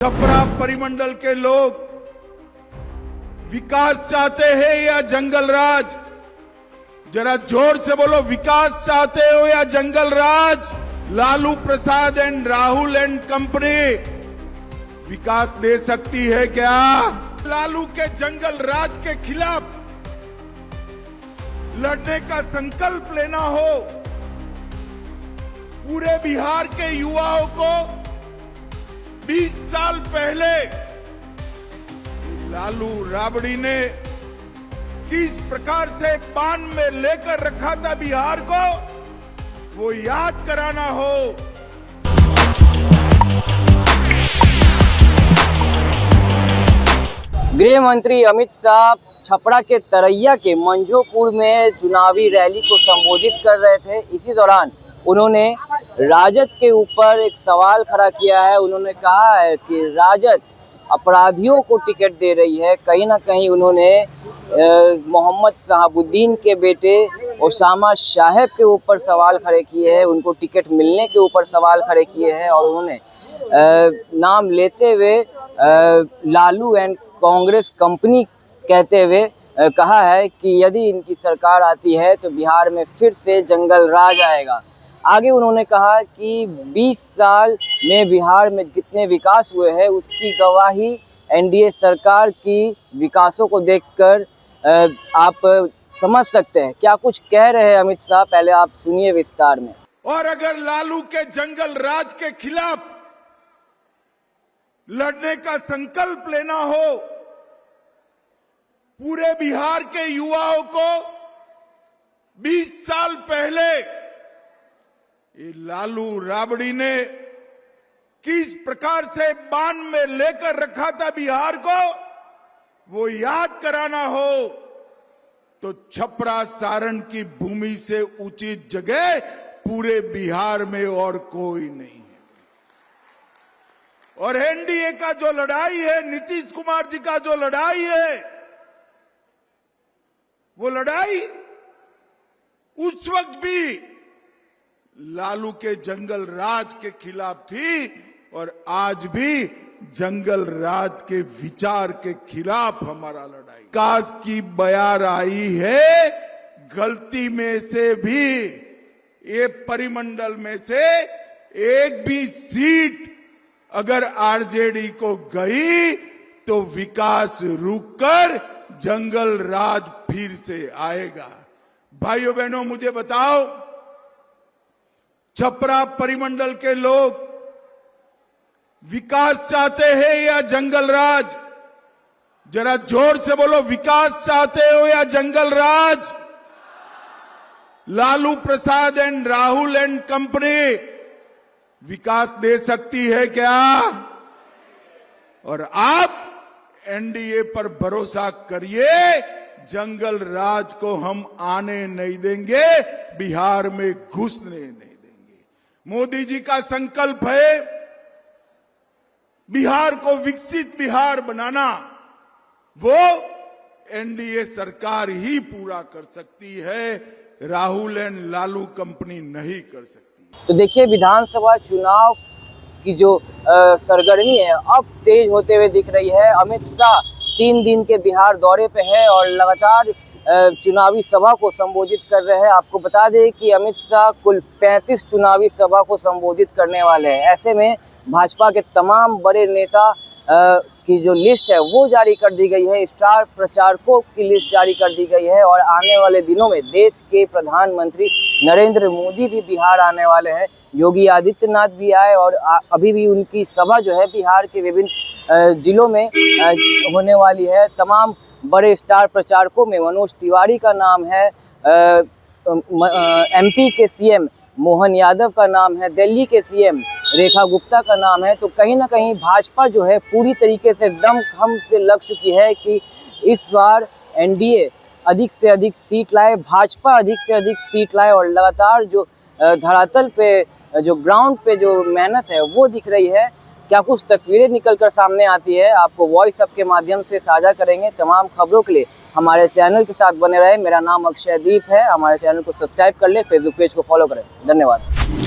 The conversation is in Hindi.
छपरा परिमंडल के लोग विकास चाहते हैं या जंगल राज? जरा जोर से बोलो, विकास चाहते हो या जंगल राज? Lalu Prasad and Rahul and company विकास दे सकती है क्या? लालू के जंगल राज के खिलाफ लड़ने का संकल्प लेना हो, पूरे बिहार के युवाओं को 20 साल पहले लालू राबड़ी ने किस प्रकार से बांध में लेकर रखा था बिहार को, वो याद कराना हो। गृह मंत्री अमित शाह छपरा के तरैया के मंझोपुर में चुनावी रैली को संबोधित कर रहे थे। इसी दौरान उन्होंने राजद के ऊपर एक सवाल खड़ा किया है। उन्होंने कहा है कि राजद अपराधियों को टिकट दे रही है। कहीं ना कहीं उन्होंने मोहम्मद शहाबुद्दीन के बेटे ओसामा साहब के ऊपर सवाल खड़े किए हैं, उनको टिकट मिलने के ऊपर सवाल खड़े किए हैं और उन्होंने नाम लेते हुए लालू एंड कांग्रेस कंपनी कहते हुए कहा है कि यदि इनकी सरकार आती है तो बिहार में फिर से जंगल राज आएगा। आगे उन्होंने कहा कि 20 साल में बिहार में कितने विकास हुए हैं उसकी गवाही एनडीए सरकार की विकासों को देखकर आप समझ सकते हैं। क्या कुछ कह रहे हैं अमित शाह, पहले आप सुनिए विस्तार में। और अगर लालू के जंगल राज के खिलाफ लड़ने का संकल्प लेना हो, पूरे बिहार के युवाओं को 20 साल पहले ये लालू राबड़ी ने किस प्रकार से बांध में लेकर रखा था बिहार को, वो याद कराना हो तो छपरा सारण की भूमि से उचित जगह पूरे बिहार में और कोई नहीं है। और एनडीए का जो लड़ाई है, नीतीश कुमार जी का जो लड़ाई है, वो लड़ाई उस वक्त भी लालू के जंगल राज के खिलाफ थी और आज भी जंगल राज के विचार के खिलाफ हमारा लड़ाई। विकास की बयार आई है, गलती में से भी ये परिमंडल में से एक भी सीट अगर आरजेडी को गई तो विकास रुककर जंगल राज फिर से आएगा। भाइयों बहनों, मुझे बताओ, छपरा परिमंडल के लोग विकास चाहते हैं या जंगल राज? जरा जोर से बोलो, विकास चाहते हो या जंगल राज? Lalu Prasad and Rahul and company विकास दे सकती है क्या? और आप एनडीए पर भरोसा करिए, जंगल राज को हम आने नहीं देंगे, बिहार में घुसने नहीं देंगे। मोदी जी का संकल्प है बिहार को विकसित बिहार बनाना, वो एनडीए सरकार ही पूरा कर सकती है, राहुल एंड लालू कंपनी नहीं कर सकती। तो देखिए, विधानसभा चुनाव की जो सरगर्मी है अब तेज होते हुए दिख रही है। अमित शाह 3 दिन के बिहार दौरे पे है और लगातार चुनावी सभा को संबोधित कर रहे हैं। आपको बता दें कि अमित शाह कुल 35 चुनावी सभा को संबोधित करने वाले हैं। ऐसे में भाजपा के तमाम बड़े नेता की जो लिस्ट है वो जारी कर दी गई है, स्टार प्रचारकों की लिस्ट जारी कर दी गई है और आने वाले दिनों में देश के प्रधानमंत्री नरेंद्र मोदी भी बिहार आने वाले हैं। योगी आदित्यनाथ भी आए और अभी भी उनकी सभा जो है बिहार के विभिन्न जिलों में होने वाली है। तमाम बड़े स्टार प्रचारकों में मनोज तिवारी का नाम है, एमपी के सीएम मोहन यादव का नाम है, दिल्ली के सीएम रेखा गुप्ता का नाम है। तो कहीं ना कहीं भाजपा जो है पूरी तरीके से दमखम से लग चुकी है कि इस बार एनडीए अधिक से अधिक सीट लाए, भाजपा अधिक से अधिक सीट लाए और लगातार जो धरातल पे, जो ग्राउंड पे जो मेहनत है वो दिख रही है। क्या कुछ तस्वीरें निकलकर सामने आती है, आपको वॉइस अप के माध्यम से साझा करेंगे। तमाम खबरों के लिए हमारे चैनल के साथ बने रहे। मेरा नाम अक्षयदीप है। हमारे चैनल को सब्सक्राइब कर ले, फेसबुक पेज को फॉलो करें। धन्यवाद।